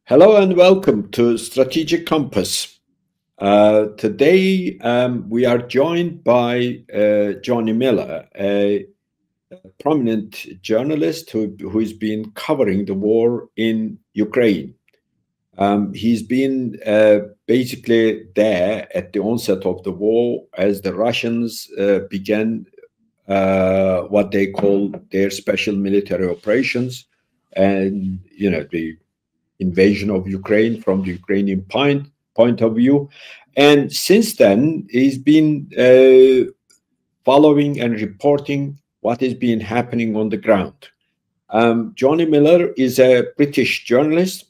Hello and welcome to Strategic Compass. Today we are joined by Johnny Miller, a prominent journalist who has been covering the war in Ukraine. He's been basically there at the onset of the war as the Russians began what they call their special military operations, and the invasion of Ukraine from the Ukrainian point of view. And since then, he's been following and reporting what has been happening on the ground. Johnny Miller is a British journalist,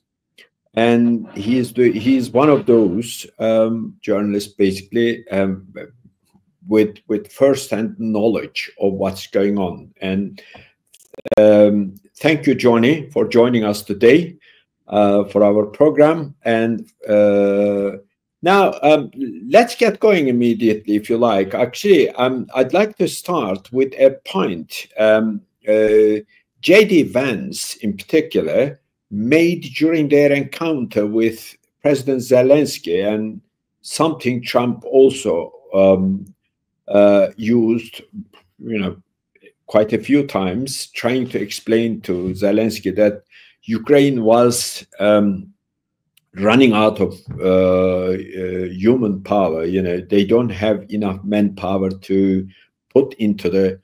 and he is one of those journalists, basically, with first-hand knowledge of what's going on. And thank you, Johnny, for joining us today for our program. And now let's get going immediately, if you like. Actually, I'd like to start with a point J.D. Vance, in particular, made during their encounter with President Zelenskiy, and something Trump also used, quite a few times, trying to explain to Zelenskiy that Ukraine was running out of human power. They don't have enough manpower to put into the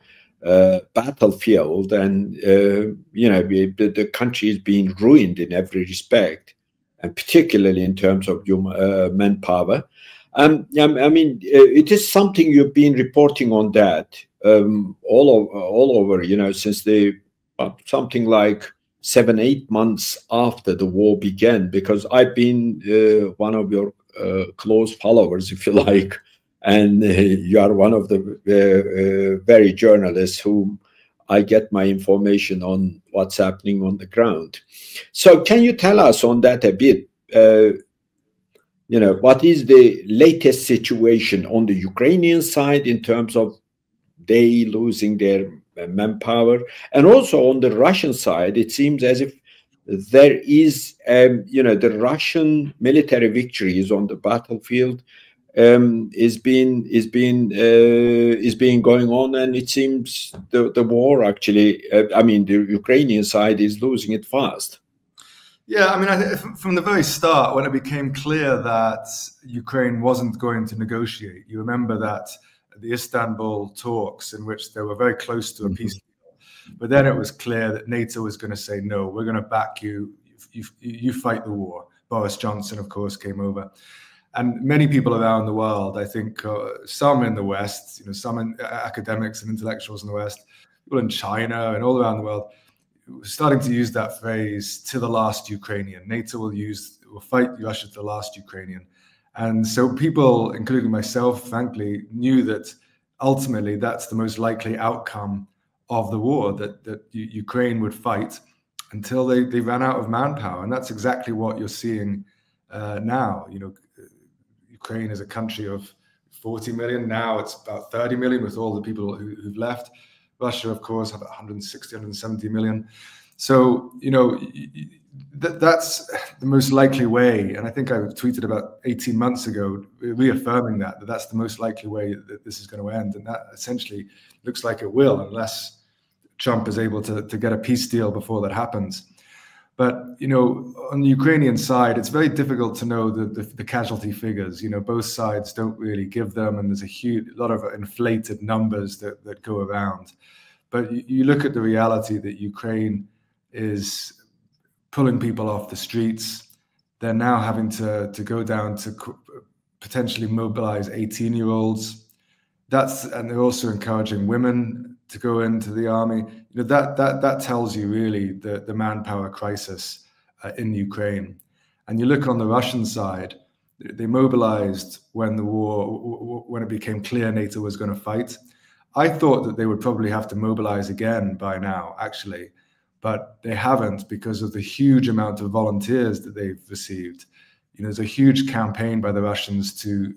battlefield, and the country is being ruined in every respect, and particularly in terms of human manpower. I mean, it is something you've been reporting on that all over, since something like 7-8 months after the war began, because I've been one of your close followers, if you like, and you are one of the very journalists whom I get my information on what's happening on the ground. So can you tell us on that a bit? What is the latest situation on the Ukrainian side in terms of they losing their manpower, and also on the Russian side, it seems as if there is, the Russian military victories on the battlefield is being going on, and it seems the war actually, the Ukrainian side is losing it fast. Yeah, I mean, from the very start, when it became clear that Ukraine wasn't going to negotiate, you remember that the Istanbul talks, in which they were very close to a peace deal, but then it was clear that NATO was going to say, no, we're going to back you, you fight the war. Boris Johnson, of course, came over. And many people around the world, I think, some in the West, some academics and intellectuals in the West, people in China and all around the world, starting to use that phrase, to the last Ukrainian. NATO will fight Russia to the last Ukrainian. And so people, including myself, frankly, knew that ultimately that's the most likely outcome of the war, that Ukraine would fight until they ran out of manpower. And that's exactly what you're seeing now. Ukraine is a country of 40 million. Now it's about 30 million with all the people who've left. Russia, of course, have 160, 170 million. So, that's the most likely way. And I think I tweeted about 18 months ago, reaffirming that that's the most likely way that this is going to end. And that essentially looks like it will, unless Trump is able to get a peace deal before that happens. But, on the Ukrainian side, it's very difficult to know the casualty figures. Both sides don't really give them, and there's a lot of inflated numbers that go around. But you look at the reality that Ukraine is pulling people off the streets. They're now having to go down to potentially mobilize 18-year-olds. And they're also encouraging women to go into the army. That tells you really the manpower crisis in Ukraine. And you look on the Russian side, they mobilized when it became clear NATO was going to fight. I thought that they would probably have to mobilize again by now, actually, but they haven't, because of the huge amount of volunteers that they've received. There's a huge campaign by the Russians to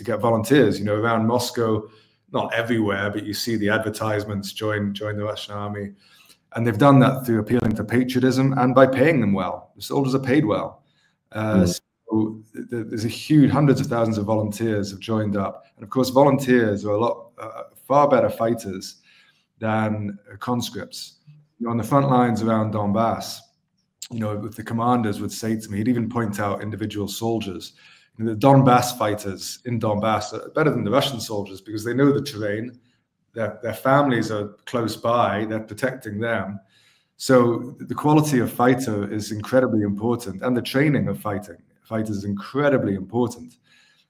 get volunteers. Around Moscow, not everywhere, but you see the advertisements: join the Russian army. And they've done that through appealing to patriotism and by paying them well. The soldiers are paid well. So there's a huge, hundreds of thousands of volunteers have joined up. And of course, volunteers are a lot far better fighters than conscripts. You know, on the front lines around Donbass, you know, if the commanders would say to me, he'd even point out individual soldiers. You know, the Donbass fighters in Donbass are better than the Russian soldiers because they know the terrain. Their families are close by. They're protecting them. So the quality of fighter is incredibly important, and the training of fighters is incredibly important.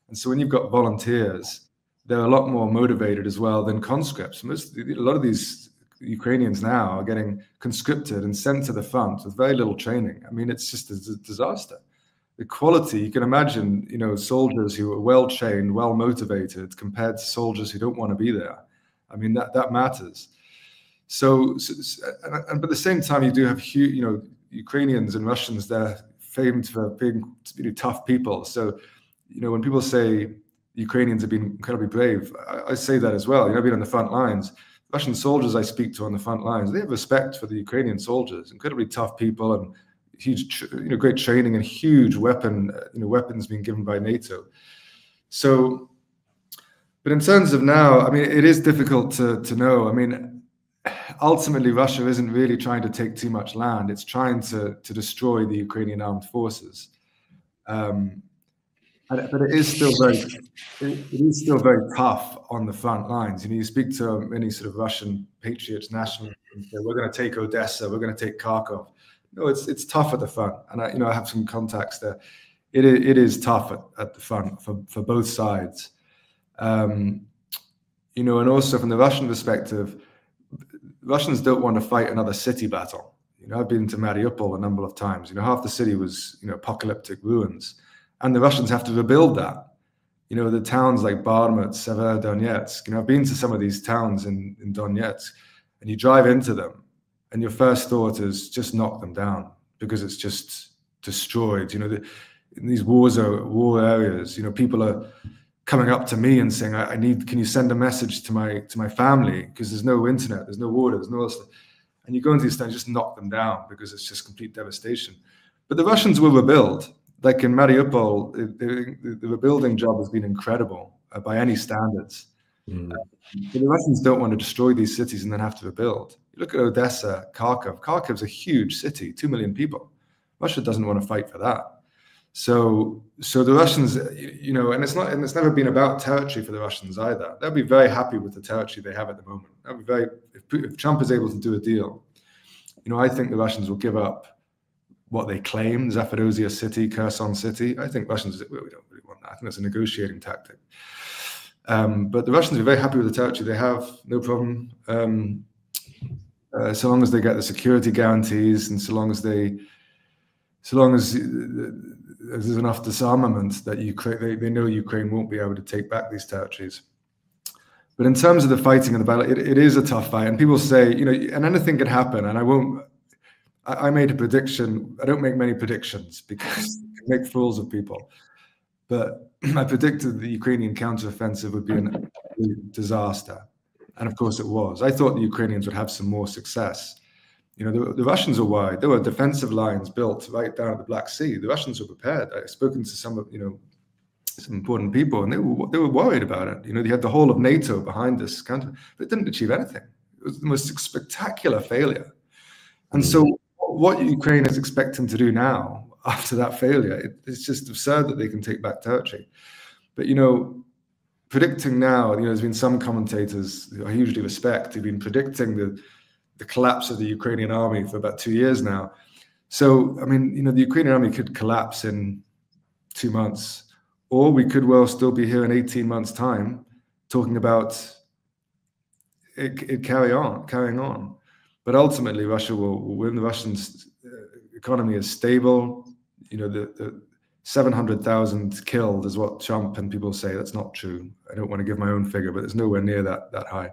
And so when you've got volunteers, they're a lot more motivated as well than conscripts. A lot of these Ukrainians now are getting conscripted and sent to the front with very little training. I mean, it's just a disaster. The quality, you can imagine, you know, soldiers who are well trained, well motivated, compared to soldiers who don't want to be there. I mean, that matters. So but at the same time, you do have huge, you know, Ukrainians and Russians, they're famed for being really tough people. So, you know, when people say Ukrainians have been incredibly brave, I say that as well. You know, I've been on the front lines. Russian soldiers I speak to on the front lines, they have respect for the Ukrainian soldiers, incredibly tough people and huge, you know, great training and huge weapons being given by NATO. So, but in terms of now, I mean, it is difficult to know. I mean, ultimately, Russia isn't really trying to take too much land. It's trying to destroy the Ukrainian armed forces. But it is still very tough on the front lines. You know, you speak to many sort of Russian patriots, nationalists, and say, we're going to take Odessa, we're going to take Kharkov. No, it's tough at the front, and I have some contacts there. It is tough at the front for both sides. You know, and also from the Russian perspective, Russians don't want to fight another city battle. You know, I've been to Mariupol a number of times. You know, half the city was, you know, apocalyptic ruins, and the Russians have to rebuild that. You know, the towns like Bakhmut, Severodonetsk. You know, I've been to some of these towns in Donetsk, and you drive into them, and your first thought is just knock them down because it's just destroyed. You know, in these war areas, you know, people are coming up to me and saying, can you send a message to my family? Because there's no internet, there's no water, there's no else. And you go into these towns, just knock them down because it's just complete devastation. But the Russians will rebuild. Like in Mariupol, the rebuilding job has been incredible by any standards. But the Russians don't want to destroy these cities and then have to rebuild. You look at Odessa, Kharkov. Kharkov's a huge city, 2 million people. Russia doesn't want to fight for that. So the Russians, you know, and it's never been about territory for the Russians either. They'll be very happy with the territory they have at the moment. They'll be very, if Trump is able to do a deal, you know, I think the Russians will give up what they claim, Zaporojye city, Kherson city. I think Russians, we don't really want that. I think that's a negotiating tactic. But the Russians are very happy with the territory they have, no problem. So long as they get the security guarantees and so long as there's enough disarmament that they know Ukraine won't be able to take back these territories. But in terms of the fighting and the battle, it is a tough fight. And people say, you know, and anything can happen. And I made a prediction. I don't make many predictions because I make fools of people. But I predicted the Ukrainian counteroffensive would be a disaster. And of course it was. I thought the Ukrainians would have some more success. You know, the Russians are worried. There were defensive lines built right down at the Black Sea. The Russians were prepared. I've spoken to some important people, and they were worried about it. You know, they had the whole of NATO behind this counter, but it didn't achieve anything. It was the most spectacular failure. And so what Ukraine is expecting to do now, after that failure, it's just absurd that they can take back territory. But, you know, predicting now, you know, there's been some commentators who I hugely respect who've been predicting the collapse of the Ukrainian army for about 2 years now. So, I mean, you know, the Ukrainian army could collapse in 2 months, or we could well still be here in 18 months' time talking about it carrying on. But ultimately, Russia will win. The Russian economy is stable. You know, the 700,000 killed is what Trump and people say. That's not true. I don't want to give my own figure, but it's nowhere near that high.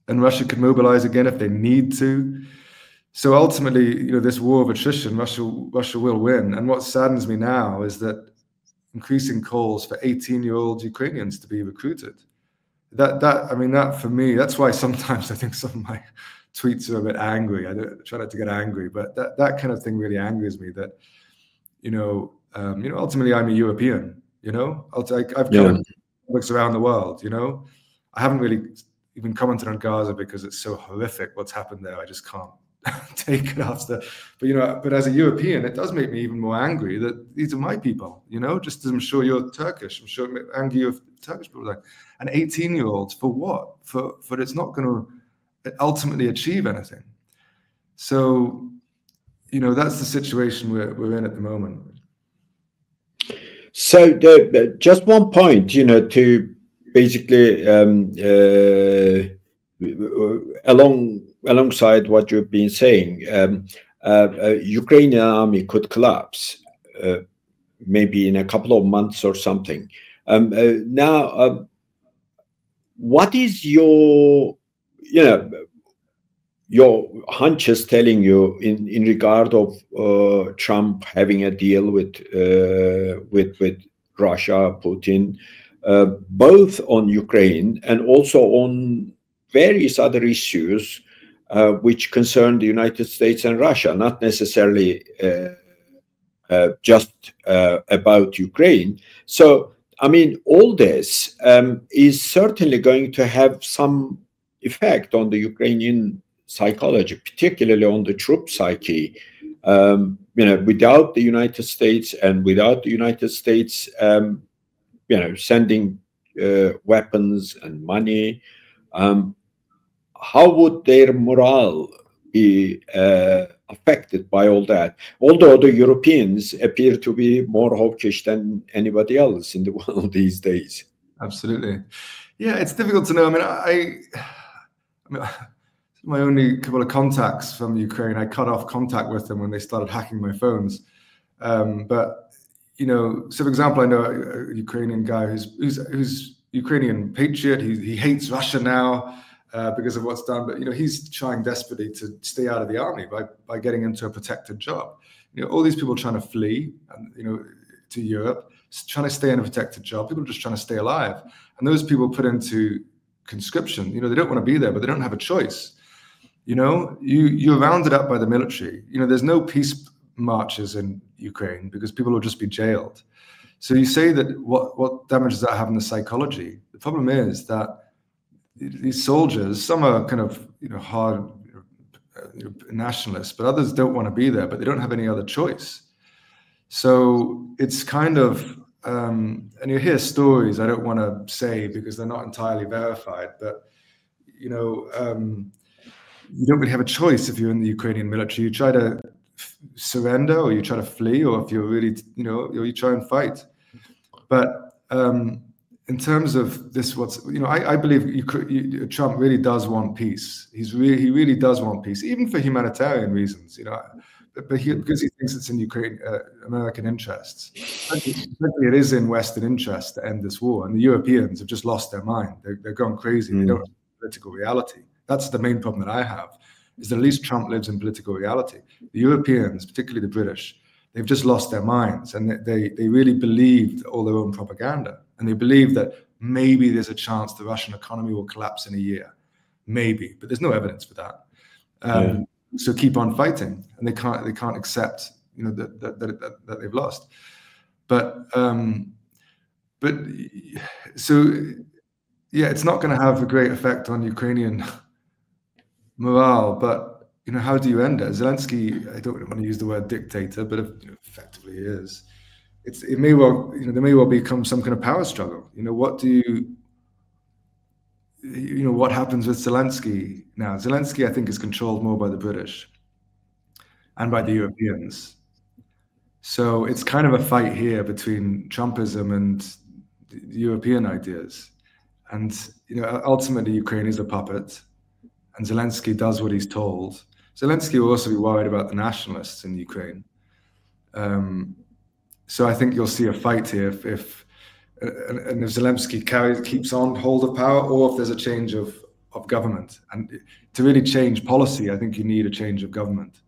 And Russia could mobilize again if they need to. So ultimately, you know, this war of attrition, Russia will win. And what saddens me now is that increasing calls for 18-year-old Ukrainians to be recruited. I mean, that for me, that's why sometimes I think some of my tweets are a bit angry. I try not to get angry, but that kind of thing really angers me. That ultimately I'm a European. I've covered conflicts around the world. I haven't really even commented on Gaza because it's so horrific what's happened there. I just can't take it after. But as a European, it does make me even more angry that these are my people. Just as I'm sure you're Turkish, I'm sure I'm angry you're Turkish people. Like an 18-year-old for what? For it's not going to ultimately achieve anything. So, that's the situation we're in at the moment. So just one point, to basically alongside what you've been saying, Ukrainian army could collapse maybe in a couple of months or something. Now, what is your hunches telling you in regard of Trump having a deal with Russia, Putin, both on Ukraine and also on various other issues which concern the United States and Russia, not necessarily just about Ukraine. So, I mean, all this is certainly going to have some effect on the Ukrainian psychology, particularly on the troop psyche. Without the United States and without the United States, sending weapons and money, how would their morale be affected by all that? Although the Europeans appear to be more hawkish than anybody else in the world these days. Absolutely. Yeah, it's difficult to know. I mean, my only couple of contacts from Ukraine, I cut off contact with them when they started hacking my phones. But so for example, I know a Ukrainian guy who's Ukrainian patriot. He hates Russia now because of what's done. But he's trying desperately to stay out of the army by getting into a protected job. All these people trying to flee, to Europe, trying to stay in a protected job. People are just trying to stay alive, and those people put into conscription. They don't want to be there, but they don't have a choice. You're rounded up by the military. There's no peace marches in Ukraine because people will just be jailed. So you say that what damage does that have on the psychology? The problem is that these soldiers, some are kind of hard nationalists, but others don't want to be there, but they don't have any other choice. So it's kind of and you hear stories I don't want to say because they're not entirely verified, but you don't really have a choice if you're in the Ukrainian military. You try to surrender, or you try to flee, or if you're really, you try and fight. But in terms of this, I believe Trump really does want peace. He really does want peace, even for humanitarian reasons. Because he thinks it's in Ukraine, American interests. Certainly, it is in Western interests to end this war. And the Europeans have just lost their mind. They're going crazy. They don't have political reality. That's the main problem that I have, is that at least Trump lives in political reality. The Europeans, particularly the British, they've just lost their minds, and they really believed all their own propaganda. And they believe that maybe there's a chance the Russian economy will collapse in a year. Maybe, but there's no evidence for that. So keep on fighting, and they can't accept that they've lost. But so yeah, it's not going to have a great effect on Ukrainian morale. But how do you end it? Zelensky, I don't want to use the word dictator, but effectively he is. It may well, there may well become some kind of power struggle. What happens with Zelensky now? Zelensky, I think, is controlled more by the British and by the Europeans. So it's kind of a fight here between Trumpism and the European ideas. And ultimately, Ukraine is a puppet, and Zelensky does what he's told. Zelensky will also be worried about the nationalists in Ukraine. So I think you'll see a fight here if Zelensky keeps on hold of power, or if there's a change of government. And to really change policy, I think you need a change of government.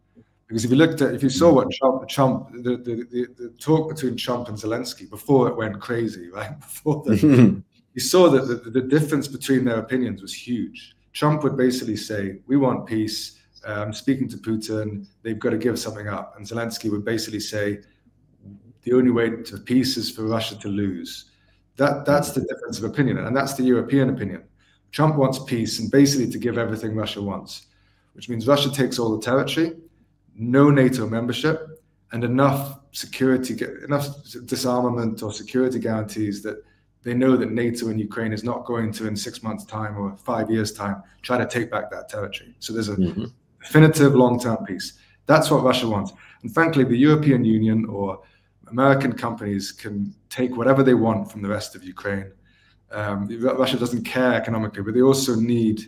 Because if you saw what the talk between Trump and Zelensky before it went crazy, right? Before you saw that the difference between their opinions was huge. Trump would basically say, we want peace. I'm speaking to Putin. They've got to give something up. And Zelensky would basically say, the only way to peace is for Russia to lose. That's the difference of opinion. And that's the European opinion. Trump wants peace and basically to give everything Russia wants, which means Russia takes all the territory, no NATO membership, and enough security, enough disarmament or security guarantees that they know that NATO and Ukraine is not going to, in 6 months' time or 5 years' time, try to take back that territory. So there's a definitive long-term peace. That's what Russia wants. And frankly, the European Union or American companies can take whatever they want from the rest of Ukraine. Russia doesn't care economically, but they also need,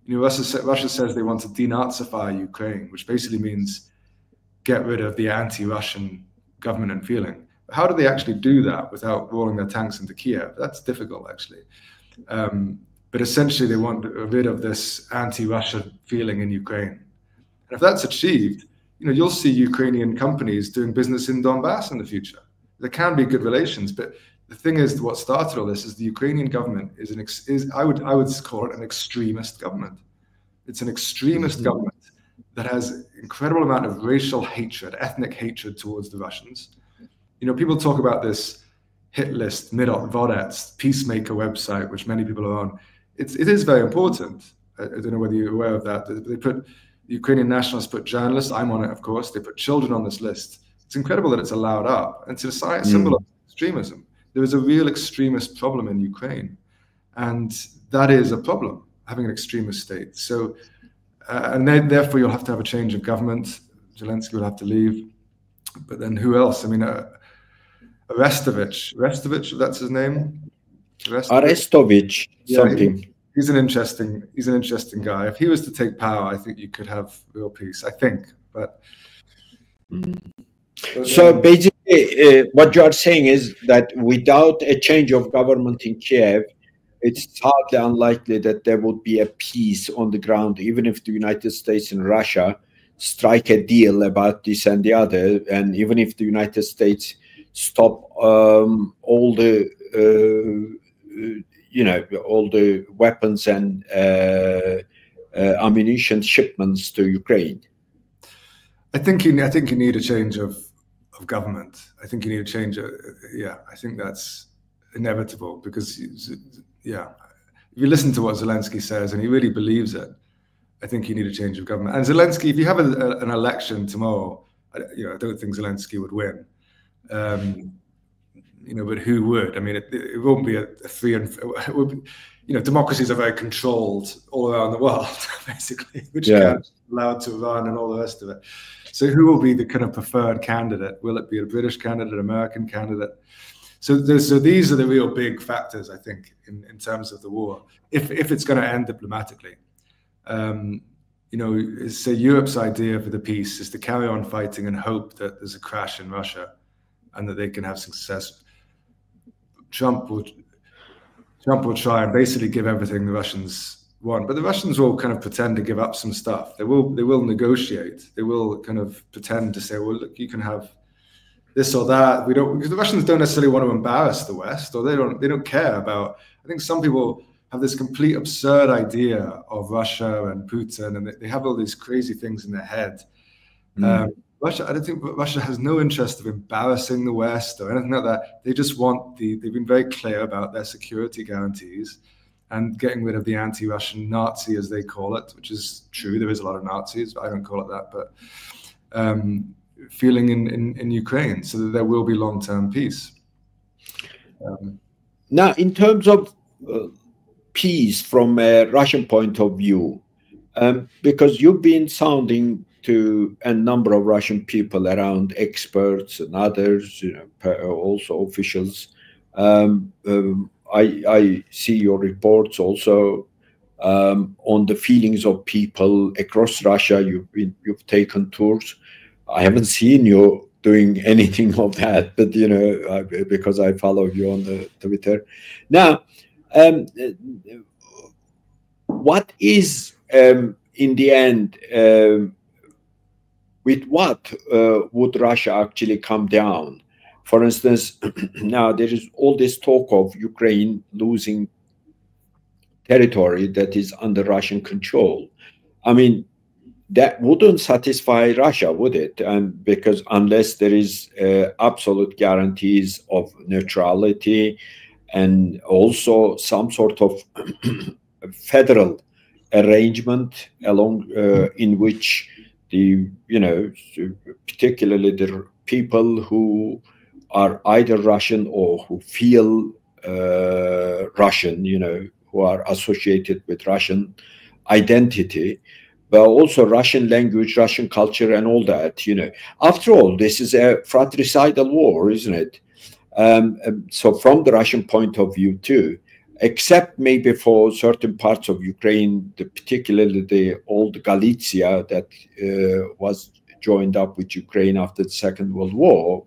Russia says they want to denazify Ukraine, which basically means get rid of the anti-Russian government and feeling. How do they actually do that without rolling their tanks into Kiev? That's difficult, actually. But essentially, they want rid of this anti-Russia feeling in Ukraine. And if that's achieved, you'll see Ukrainian companies doing business in Donbass in the future. There can be good relations, but the thing is, what started all this is the Ukrainian government is I would call it an extremist government. It's an extremist government that has incredible amount of racial hatred, ethnic hatred towards the Russians. People talk about this hit list, Midot Vodets, peacemaker website, which many people are on. It is very important. I don't know whether you're aware of that. They put the Ukrainian nationalists, put journalists. I'm on it, of course. They put children on this list. It's incredible that it's allowed up. And it's a symbol of extremism. There is a real extremist problem in Ukraine, and that is a problem, having an extremist state. So, and therefore, you'll have to have a change of government. Zelensky will have to leave. But then who else? I mean, Arestovich, that's his name. Arestovich, something. Yeah, he's an interesting guy. If he was to take power, I think you could have real peace. I think, but. So basically, what you are saying is that without a change of government in Kiev, it's hardly unlikely that there would be a peace on the ground, even if the United States and Russia strike a deal about this and the other, and even if the United States stop all the all the weapons and ammunition shipments to Ukraine. I think you need a change of government. I think you need a change. I think that's inevitable because, if you listen to what Zelensky says and he really believes it, I think you need a change of government. And Zelensky, if you have an election tomorrow, I don't think Zelensky would win. But who would? I mean, it won't be a free and it would be, democracies are very controlled all around the world, basically, which can't be allowed to run and all the rest of it. So who will be the kind of preferred candidate? Will it be a British candidate, American candidate? So these are the real big factors, I think, in terms of the war, if it's going to end diplomatically. Say Europe's idea for the peace is to carry on fighting and hope that there's a crash in Russia and that they can have success. Trump will try and basically give everything the Russians want, but the Russians will kind of pretend to give up some stuff. They will negotiate. They will kind of pretend to say, well, look, you can have this or that. Because the Russians don't necessarily want to embarrass the West, or they don't care about. I think some people have this complete absurd idea of Russia and Putin, and they have all these crazy things in their head. Russia, I don't think Russia has no interest of embarrassing the West or anything like that. They just want they've been very clear about their security guarantees and getting rid of the anti-Russian Nazi, as they call it, which is true. There is a lot of Nazis, but I don't call it that. But feeling in Ukraine, so that there will be long-term peace. Now, in terms of peace from a Russian point of view, because you've been sounding to a number of Russian people around, experts and others, also officials. I see your reports also on the feelings of people across Russia. You've taken tours. I haven't seen you doing anything of that, but because I follow you on the Twitter. Now, what is in the end? With what would Russia actually come down? For instance, now there is all this talk of Ukraine losing territory that is under Russian control. I mean, that wouldn't satisfy Russia, would it? And because unless there is absolute guarantees of neutrality and also some sort of federal arrangement along in which the, you know, particularly the people who are either Russian or who feel Russian, you know, who are associated with Russian identity, but also Russian language, Russian culture, and all that, you know. After all, this is a fratricidal war, isn't it? So from the Russian point of view too, except maybe for certain parts of Ukraine, particularly the old Galicia that was joined up with Ukraine after the Second World War,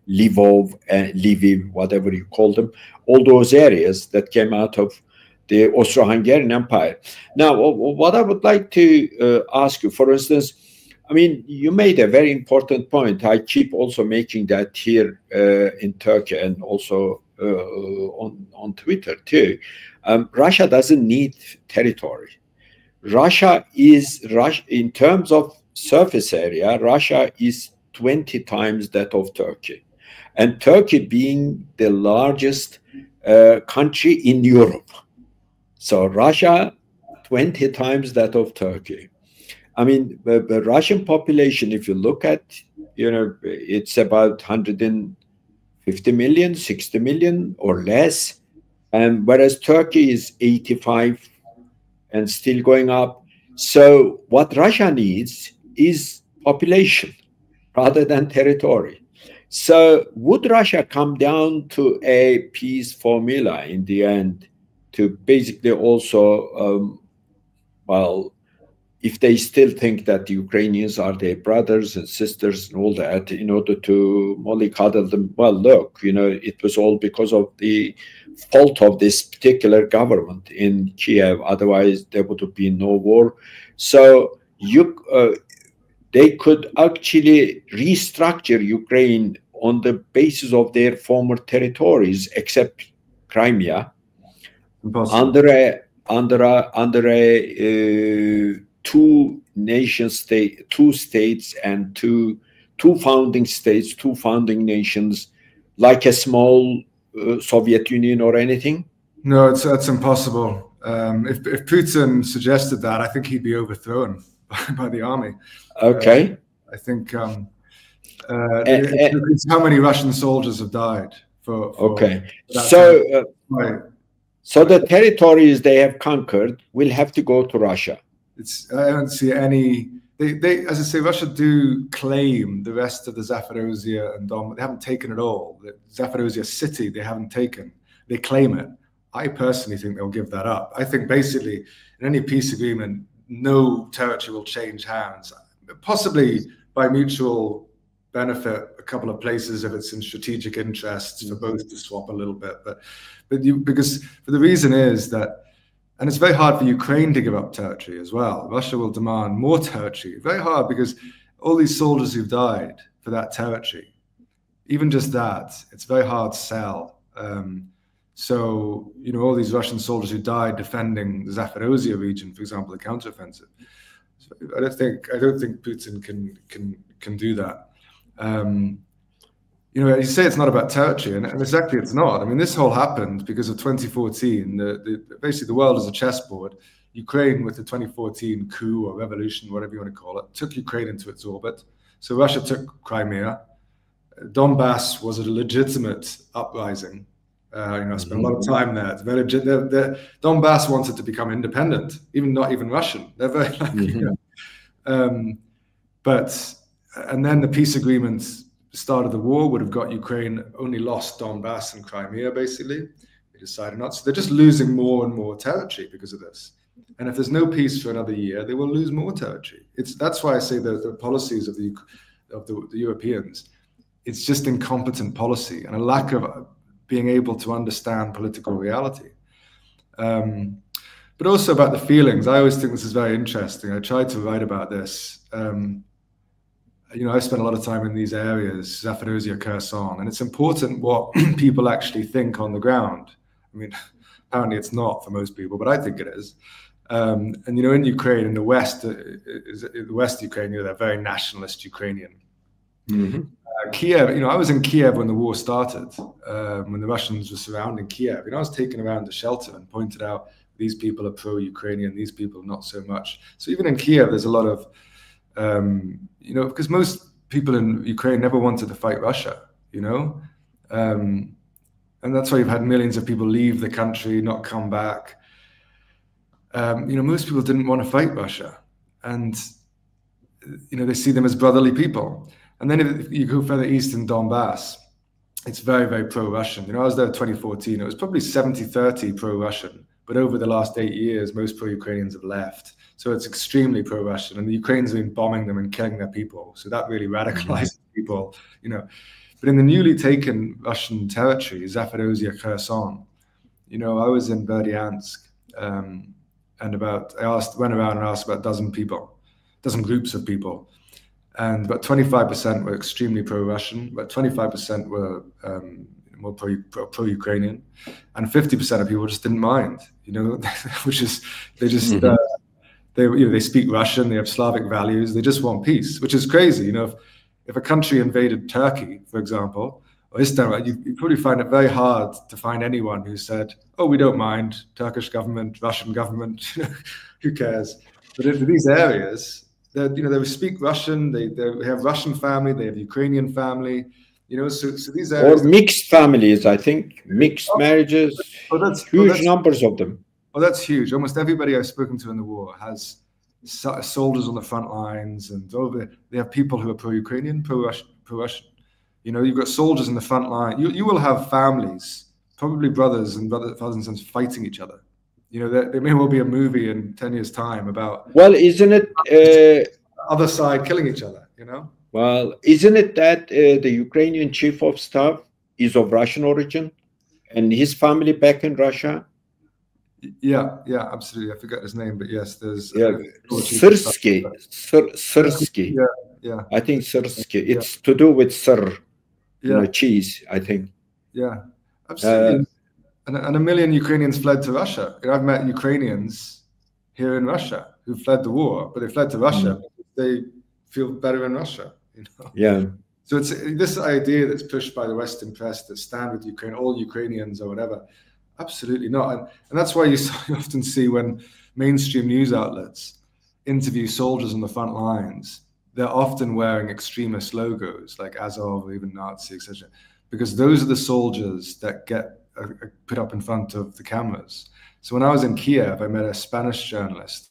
Lvov, Lviv, whatever you call them, all those areas that came out of the Austro-Hungarian Empire. Now, what I would like to ask you, for instance, I mean, you made a very important point. I keep also making that here in Turkey and also on Twitter too. Russia doesn't need territory. Russia is, in terms of surface area, Russia is 20 times that of Turkey. And Turkey being the largest country in Europe. So Russia, 20 times that of Turkey. I mean, the Russian population, if you look at, you know, it's about 150 million, 60 million or less. Whereas Turkey is 85 and still going up. So what Russia needs is population rather than territory. So would Russia come down to a peace formula in the end to basically also, well, if they still think that the Ukrainians are their brothers and sisters and all that, in order to mollycoddle them, well, look, you know, it was all because of the fault of this particular government in Kiev. Otherwise, there would have been no war. So they could actually restructure Ukraine on the basis of their former territories, except Crimea, under a two-nation state, two states and two founding states, two founding nations, like a small Soviet Union or anything? No, that's impossible. If Putin suggested that, I think he'd be overthrown by the army. Okay. I think it's how many Russian soldiers have died for okay. So so the territories they have conquered will have to go to Russia. I don't see any. They, as I say, Russia do claim the rest of the Zaporojye and Don. They haven't taken it all. The Zaporojye city they haven't taken. They claim it. I personally think they'll give that up. I think basically in any peace agreement, no territory will change hands. Possibly by mutual benefit, a couple of places if it's in strategic interests for both to swap a little bit. But because the reason is that. And it's very hard for Ukraine to give up territory as well. Russia will demand more territory. Very hard because all these soldiers who've died for that territory, even just that, it's very hard to sell. So, you know, all these Russian soldiers who died defending the Zaporozhye region, for example, the counteroffensive. So I don't think Putin can do that. You know, you say it's not about territory, and exactly it's not. I mean, this whole happened because of 2014. Basically, the world is a chessboard. Ukraine, with the 2014 coup or revolution, whatever you want to call it, took Ukraine into its orbit. So Russia took Crimea. Donbass was a legitimate uprising. You know, I spent a lot of time there. It's very Donbass wanted to become independent, not even Russian. They're very lucky. And then the peace agreements. Start of the war would have got Ukraine only lost Donbass and Crimea, basically. They decided not to. They're just losing more and more territory because of this. And if there's no peace for another year, they will lose more territory. That's why I say the policies of the Europeans, it's just incompetent policy and a lack of being able to understand political reality. But also about the feelings. I always think this is very interesting. I tried to write about this. I spent a lot of time in these areas, Zaporojye, Kherson, and it's important what people actually think on the ground. I mean, apparently it's not for most people, but I think it is. And in Ukraine, in the West Ukraine, they're very nationalist Ukrainian. Mm-hmm. Kiev, I was in Kiev when the war started, when the Russians were surrounding Kiev. I was taken around the shelter and pointed out these people are pro-Ukrainian, these people not so much. So even in Kiev, there's a lot of, because most people in Ukraine never wanted to fight Russia, and that's why you've had millions of people leave the country, not come back. Most people didn't want to fight Russia, and they see them as brotherly people. And then if you go further east in Donbass, it's very, very pro-Russian. I was there in 2014. It was probably 70-30 pro-Russian, but over the last 8 years, most pro-Ukrainians have left. So it's extremely pro-Russian, and the Ukrainians have been bombing them and killing their people. So that really radicalized people, But in the newly taken Russian territory, Zaporozhye, Kherson, I was in Berdyansk, and went around and asked about a dozen groups of people. And about 25% were extremely pro-Russian, about 25% were more pro-Ukrainian, and 50% of people just didn't mind, which is, they just, they speak Russian, they have Slavic values, they just want peace, which is crazy. If a country invaded Turkey, for example, or Istanbul, you probably find it very hard to find anyone who said, oh, we don't mind, Turkish government, Russian government, who cares? But in these areas, they speak Russian, they have Russian family, they have Ukrainian family, so these areas. Or mixed families, I think, mixed marriages, huge numbers of them. Oh, that's huge. Almost everybody I've spoken to in the war has soldiers on the front lines, and they have people who are pro-Ukrainian, pro-Russian. You've got soldiers in the front line. You will have families, probably brothers and sons fighting each other. There may well be a movie in 10 years' time about. Well, isn't it other side killing each other? Well, isn't it that the Ukrainian chief of staff is of Russian origin, and his family back in Russia? Yeah, absolutely. I forgot his name, but yes, there's Syrsky. Yeah. I think Syrsky. It's to do with sir, cheese, I think. Yeah, absolutely. And a million Ukrainians fled to Russia. I've met Ukrainians here in Russia who fled the war, but they fled to Russia because they feel better in Russia. Yeah. So it's this idea that's pushed by the Western press that stand with Ukraine, all Ukrainians or whatever. Absolutely not. And that's why you often see when mainstream news outlets interview soldiers on the front lines, they're often wearing extremist logos like Azov or even Nazi, etc. Because those are the soldiers that get put up in front of the cameras. So when I was in Kiev, I met a Spanish journalist,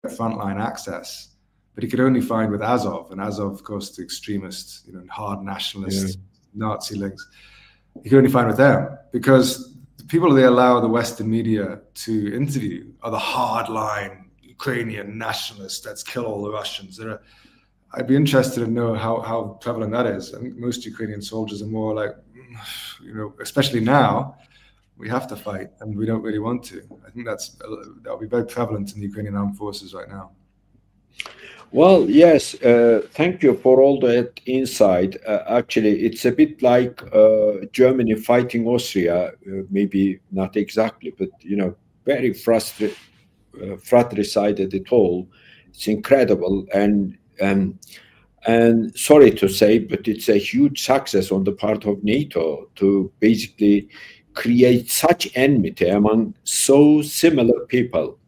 frontline access, but he could only find with Azov, and Azov, of course, the extremist, hard nationalist, Nazi links. He could only find with them because the people they allow the Western media to interview are the hardline Ukrainian nationalists. Let's kill all the Russians. I'd be interested to know how prevalent that is. I think most Ukrainian soldiers are more like, especially now, we have to fight and we don't really want to. I think that'll be very prevalent in the Ukrainian armed forces right now. Well, yes, thank you for all that insight. Actually, it's a bit like Germany fighting Austria, maybe not exactly, but, very fratricided at all. It's incredible. And sorry to say, but it's a huge success on the part of NATO to basically create such enmity among so similar people.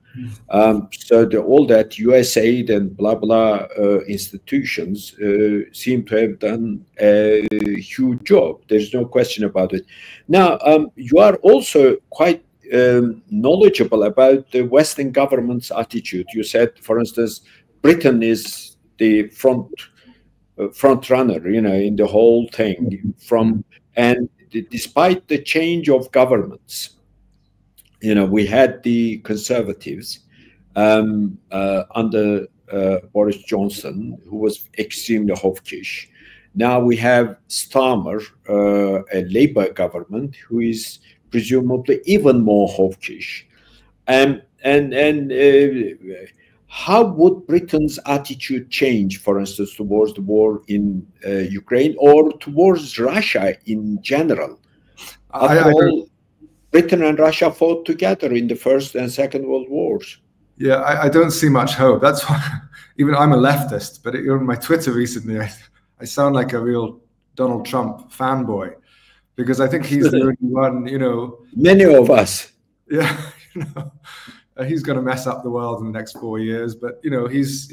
So all that USAID and blah blah institutions seem to have done a huge job. There's no question about it. Now, you are also quite knowledgeable about the Western government's attitude. You said, for instance, Britain is the front runner, in the whole thing. And despite the change of governments, we had the Conservatives under Boris Johnson, who was extremely hawkish. Now we have Starmer, a Labour government, who is presumably even more hawkish. how would Britain's attitude change, for instance, towards the war in Ukraine or towards Russia in general? After all, Britain and Russia fought together in the First and Second World Wars. Yeah, I don't see much hope. That's why, even I'm a leftist, but on my Twitter recently, I sound like a real Donald Trump fanboy, because I think he's the only one, you know. Many of us. Yeah, you know, he's going to mess up the world in the next 4 years, but you know, he's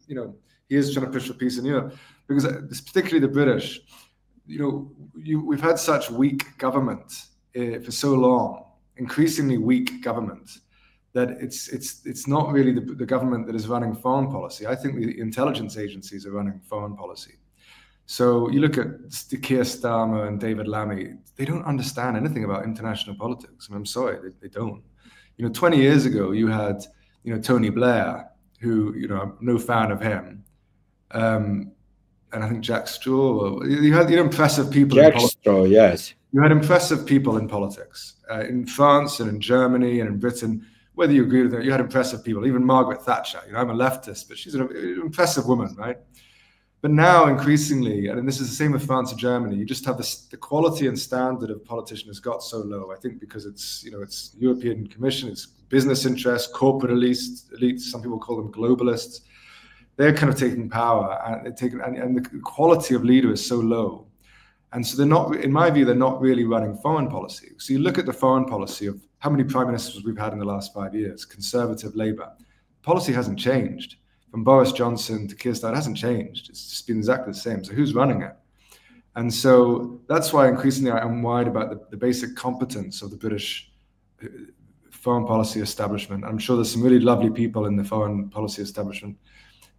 you know, he is trying to push for peace in Europe, because particularly the British, you know, we've had such weak government for so long, increasingly weak government, that it's not really the government that is running foreign policy. I think the intelligence agencies are running foreign policy. So you look at Keir Starmer and David Lammy, they don't understand anything about international politics. I'm sorry, they don't. You know, 20 years ago, you had, you know, Tony Blair, who, you know, I'm no fan of him. And I think Jack Straw, you had impressive people. Jack Straw, yes. You had impressive people in politics, in France and in Germany and in Britain. Whether you agree with it, you had impressive people, even Margaret Thatcher. You know, I'm a leftist, but she's an impressive woman, right? But now, increasingly, and this is the same with France and Germany, you just have the quality and standard of politicians has got so low. I think because it's, you know, it's European Commission, it's business interests, corporate elites. Some people call them globalists. They're kind of taking power, and the quality of leader is so low. And so they're not, in my view, they're not really running foreign policy. So you look at the foreign policy of how many prime ministers we've had in the last 5 years, Conservative, Labour. Policy hasn't changed. From Boris Johnson to Keir Starmer, it hasn't changed. It's just been exactly the same. So who's running it? And so that's why increasingly I'm worried about the basic competence of the British foreign policy establishment. I'm sure there's some really lovely people in the foreign policy establishment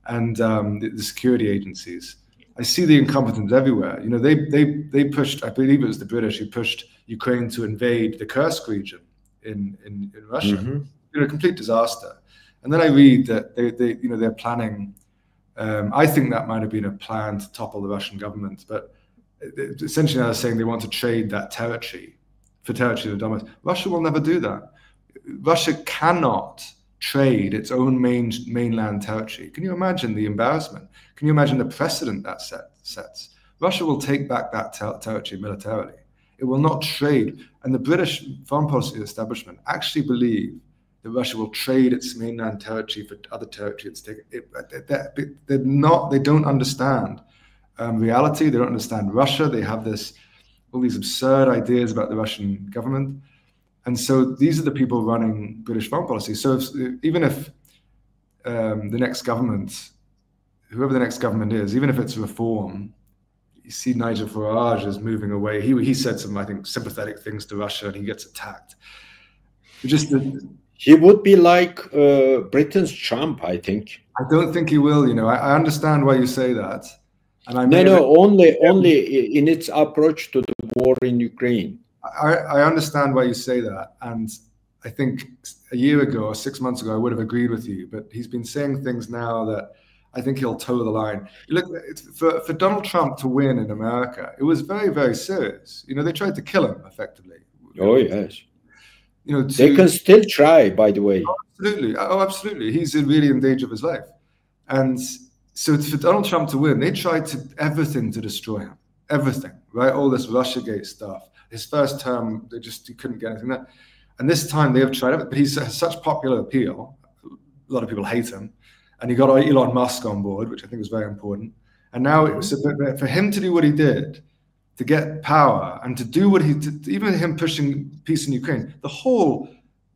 and the security agencies. I see the incompetence everywhere. You know, they pushed, I believe it was the British who pushed Ukraine to invade the Kursk region in Russia. Mm-hmm. You know, a complete disaster. And then I read that they're planning. I think that might have been a plan to topple the Russian government, but essentially they're saying they want to trade that territory for territory of the Donbass. Russia will never do that. Russia cannot trade its own mainland territory. Can you imagine the embarrassment? Can you imagine the precedent that sets? Russia will take back that territory militarily. It will not trade. And the British foreign policy establishment actually believe that Russia will trade its mainland territory for other territory it's taken. They don't understand reality. They don't understand Russia. They have all these absurd ideas about the Russian government. And so these are the people running British foreign policy. So even if the next government, whoever the next government is, even if it's reform, you see Nigel Farage is moving away. He said some, I think, sympathetic things to Russia, and he gets attacked. He would be like Britain's Trump, I think. I don't think he will. You know, I understand why you say that, and only in its approach to the war in Ukraine. I understand why you say that, and I think a year ago or 6 months ago I would have agreed with you. But he's been saying things now that I think he'll toe the line. Look, for Donald Trump to win in America, it was very, very serious. You know, they tried to kill him effectively. Oh yes. You know, they can still try, by the way. Absolutely. Oh, absolutely. He's really in danger of his life. And so for Donald Trump to win, they tried everything to destroy him. Everything, right? All this Russiagate stuff. His first term, he couldn't get anything there. And this time they have tried it, but he has such popular appeal. A lot of people hate him. And he got Elon Musk on board, which I think was very important. And now it was for him to do what he did, to get power and to do what even him pushing peace in Ukraine, the whole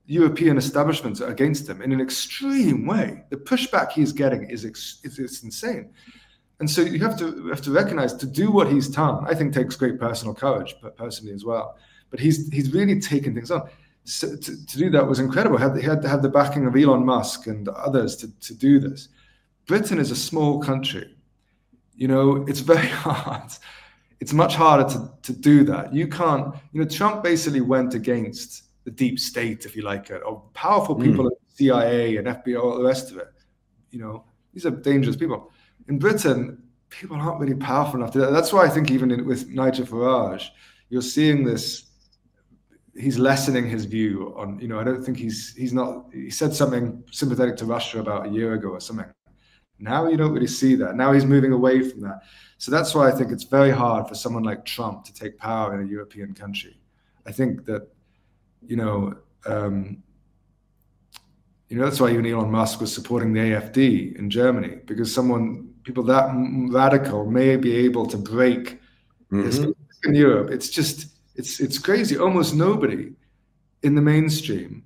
European establishments are against him in an extreme way. The pushback he's getting is insane. And so you have to recognize, to do what he's done, I think takes great personal courage, but personally as well. But he's really taken things on. So to do that was incredible. He had to have the backing of Elon Musk and others to do this. Britain is a small country. You know, it's very hard. It's much harder to do that. You can't, you know, Trump basically went against the deep state, if you like it, or powerful people at the CIA and FBI, all the rest of it. You know, these are dangerous people. In Britain, people aren't really powerful enough to do that. That's why I think even with Nigel Farage, you're seeing this he's lessening his view on, you know, I don't think he said something sympathetic to Russia about a year ago or something. Now you don't really see that. Now he's moving away from that. So that's why I think it's very hard for someone like Trump to take power in a European country. I think that, that's why even Elon Musk was supporting the AfD in Germany, because people that radical may be able to break this in Europe. It's just, it's crazy. Almost nobody in the mainstream,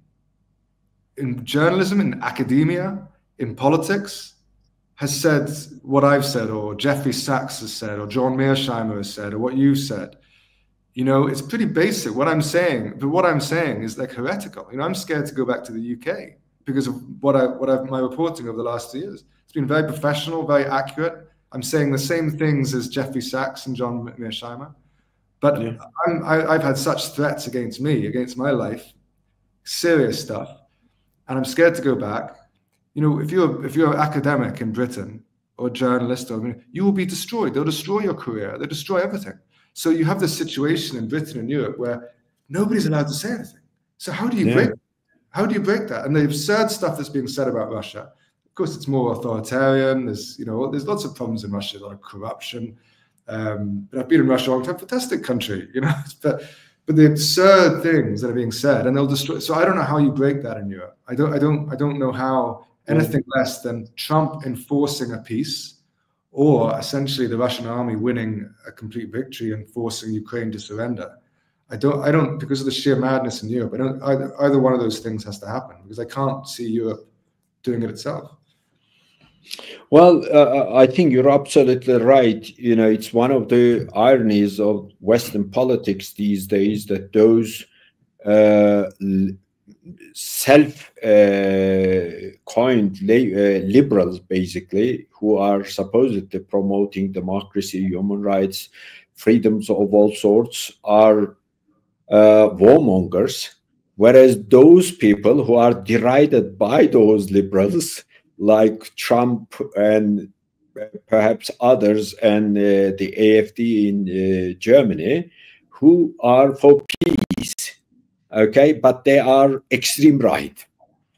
in journalism, in academia, in politics, has said what I've said, or Jeffrey Sachs has said, or John Mearsheimer has said, or what you've said. It's pretty basic what I'm saying, but what I'm saying is like heretical. I'm scared to go back to the UK because of my reporting over the last 2 years. It's been very professional, very accurate. I'm saying the same things as Jeffrey Sachs and John Mearsheimer, but yeah. I've had such threats against me, against my life, serious stuff, and I'm scared to go back. If you're an academic in Britain or a journalist, you will be destroyed. They'll destroy your career. They'll destroy everything. So you have this situation in Britain and Europe where nobody's allowed to say anything. So how do you break? How do you break that? And the absurd stuff that's being said about Russia, of course, it's more authoritarian. There's lots of problems in Russia, a lot of corruption. But I've been in Russia a long time. Fantastic country, But the absurd things that are being said, and they'll destroy. So I don't know how you break that in Europe. I don't know how anything less than Trump enforcing a peace, or essentially the Russian army winning a complete victory and forcing Ukraine to surrender. I don't, because of the sheer madness in Europe, either one of those things has to happen, because I can't see Europe doing it itself. Well, I think you're absolutely right. It's one of the ironies of Western politics these days that those self-coined liberals, basically, who are supposedly promoting democracy, human rights, freedoms of all sorts, are warmongers, whereas those people who are derided by those liberals, like Trump and perhaps others, and the AfD in Germany, who are for peace. Okay, but they are extreme right,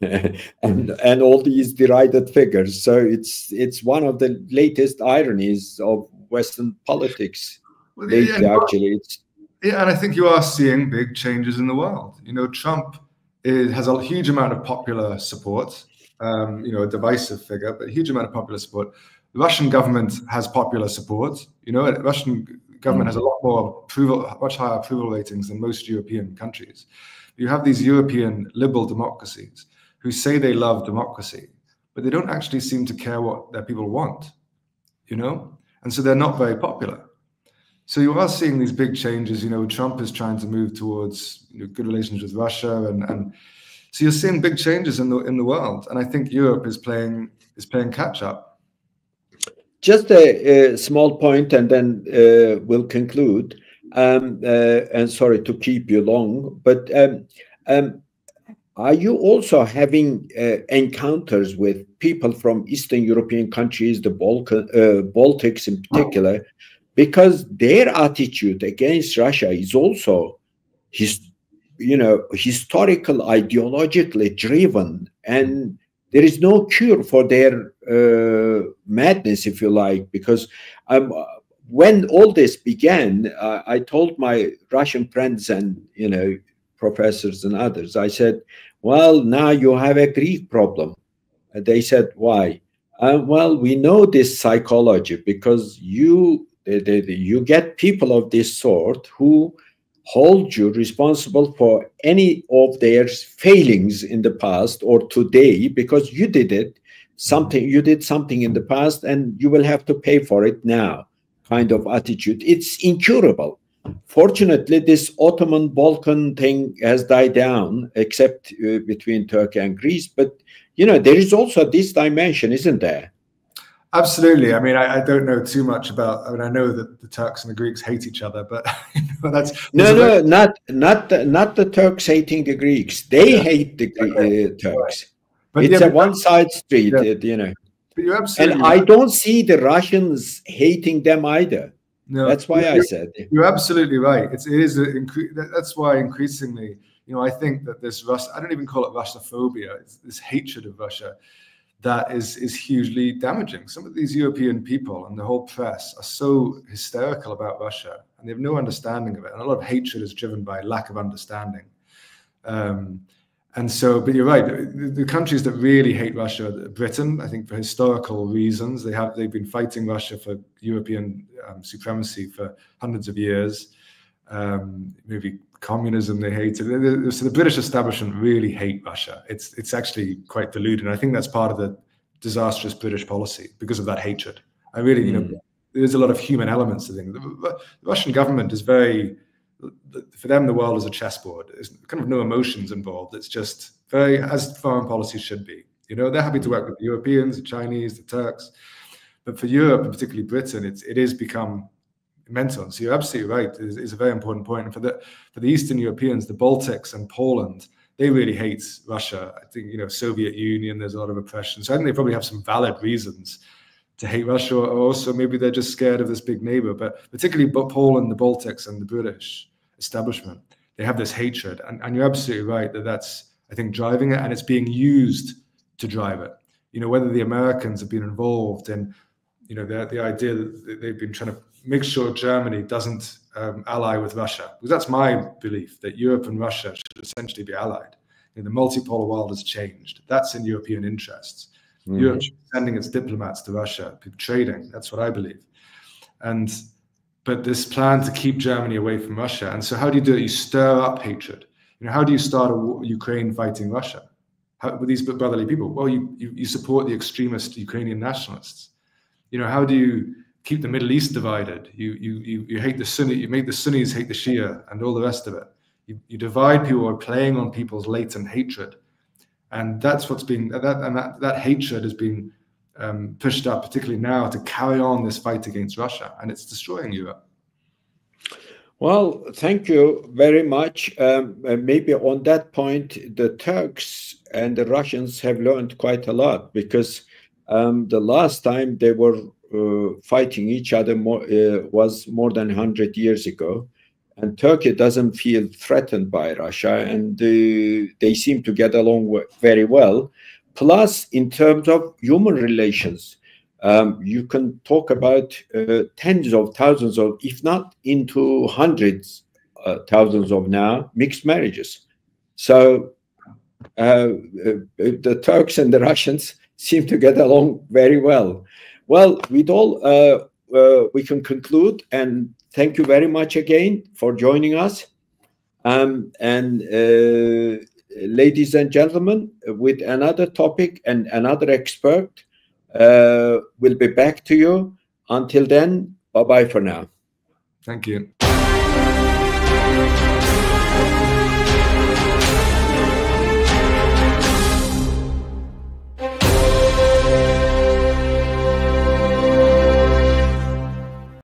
and all these derided figures. So it's one of the latest ironies of Western politics. Lately, actually, and I think you are seeing big changes in the world. Trump has a huge amount of popular support. A divisive figure, but a huge amount of popular support. The Russian government has popular support. Russian government has a lot more approval, much higher approval ratings than most European countries. You have these European liberal democracies who say they love democracy, but they don't actually seem to care what their people want, and so they're not very popular. So you are seeing these big changes. Trump is trying to move towards good relations with Russia, and so you're seeing big changes in the world, and I think Europe is playing catch up. Just a small point, and then we'll conclude. And sorry to keep you long, but are you also having encounters with people from Eastern European countries, the Baltics in particular, because their attitude against Russia is also historical, ideologically driven, and there is no cure for their madness, if you like, because when all this began, I told my Russian friends and, professors and others, I said, well, now you have a Greek problem. And they said, why? Well, we know this psychology because you get people of this sort who hold you responsible for any of their failings in the past or today, because you did something in the past and you will have to pay for it now, kind of attitude. It's incurable. Fortunately, this Ottoman Balkan thing has died down, except between Turkey and Greece. But, there is also this dimension, isn't there? Absolutely. I mean, I don't know too much about. I mean, I know that the Turks and the Greeks hate each other, but that's not the Turks hating the Greeks. They hate the Turks. But it's a one-side street, But you're absolutely and I don't see the Russians hating them either. No, that's why I said you're absolutely right. That's why increasingly, I think that this Russia, I don't even call it Russophobia, it's this hatred of Russia that is hugely damaging. Some of these European people and the whole press are so hysterical about Russia, and they have no understanding of it. And a lot of hatred is driven by lack of understanding. And so, but you're right. The countries that really hate Russia, Britain, I think for historical reasons, they've been fighting Russia for European supremacy for hundreds of years. Maybe communism they hated. So the British establishment really hate Russia. It's actually quite deluded. And I think that's part of the disastrous British policy because of that hatred. I really, there's a lot of human elements to things. The Russian government is very, for them, the world is a chessboard. There's kind of no emotions involved. It's just very, as foreign policy should be. They're happy to work with the Europeans, the Chinese, the Turks. But for Europe, and particularly Britain, it has become mental. So you're absolutely right. It's a very important point. And for the Eastern Europeans, the Baltics and Poland, they really hate Russia. I think, Soviet Union, there's a lot of oppression. So I think they probably have some valid reasons to hate Russia, or also maybe they're just scared of this big neighbor. But particularly Poland, the Baltics, and the British establishment, they have this hatred. And you're absolutely right that that's, I think, driving it, and it's being used to drive it. Whether the Americans have been involved in, the idea that they've been trying to make sure Germany doesn't ally with Russia, because that's my belief, that Europe and Russia should essentially be allied. The multipolar world has changed. That's in European interests. Europe should be sending its diplomats to Russia, trading. That's what I believe. But this plan to keep Germany away from Russia. And so how do you do it? You stir up hatred. How do you start a war, Ukraine fighting Russia? With these brotherly people? Well, you support the extremist Ukrainian nationalists. How do you keep the Middle East divided? You hate the Sunni, you make the Sunnis hate the Shia and all the rest of it. You divide people by playing on people's latent hatred. And that's what's been, that hatred has been pushed up, particularly now, to carry on this fight against Russia, and it's destroying Europe. Well, thank you very much. Maybe on that point, the Turks and the Russians have learned quite a lot, because the last time they were fighting each other was more than 100 years ago. And Turkey doesn't feel threatened by Russia, and they seem to get along very well. Plus, in terms of human relations, you can talk about tens of thousands of, if not into hundreds thousands of now, mixed marriages. So the Turks and the Russians seem to get along very well. Well, with all, we can conclude, and thank you very much again for joining us. Ladies and gentlemen, with another topic and another expert, we'll be back to you. Until then, bye-bye for now. Thank you.